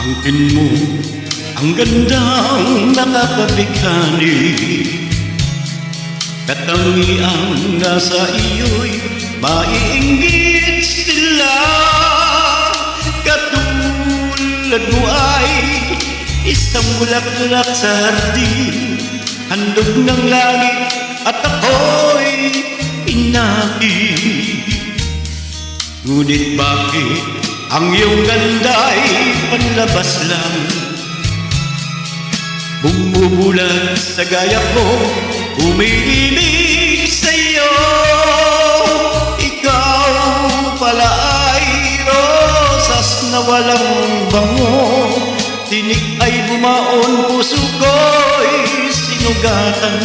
Angkin mo ang gandang nakakabighani, katangiang nasa iyo'y maiinggit sila. Katulad mo ay isang bulaklak sa hardin, handog ng langit at ako'y inakit. Ngunit bakit ang iyong ganda'y panlabas lang? Bumubulan sa gaya ko, umiibig sa'yo. Ikaw pala ay rosas na walang bango, tinik ay bumaon, puso ko'y sinugatan.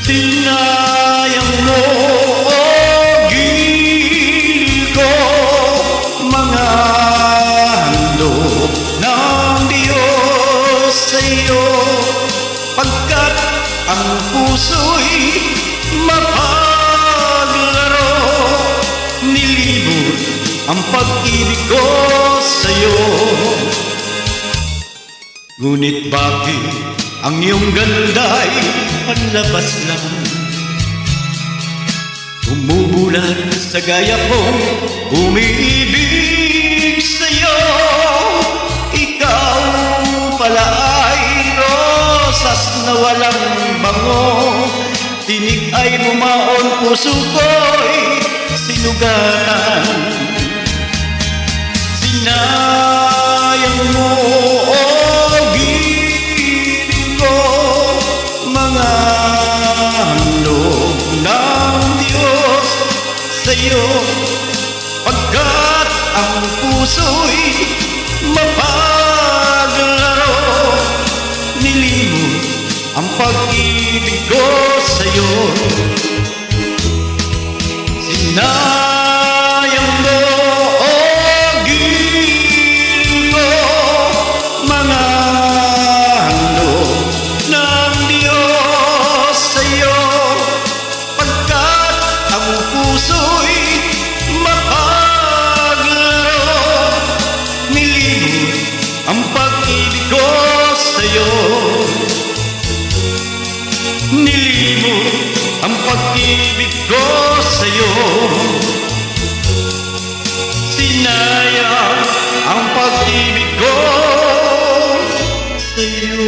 Tinayang mo pagkat ang puso'y mapaglaro, nilibot ang pag-ibig ko sa'yo. Ngunit bakit ang iyong ganda'y panlabas lang? Bumubulan sa gaya ko, umiibig sa'yo. Ikaw pala ay rosas na walang bango, tinig ay bumaon, puso ko'y sinugatan. Sinayang mo o giling ko, mga handog ng Diyos sa'yo. Pagkat ang puso'y mapaglaro, nilimot ang pag-ibig ko sa'yo. Sinayang mo o giling ko, mga handog ng Diyos sa'yo. Pagkat ang puso'y mapaglaro, nilimot ang pag-ibig ko sa'yo. Nilimot ang pag-ibig ko sa'yo. Sinayang ang pag-ibig ko sa'yo.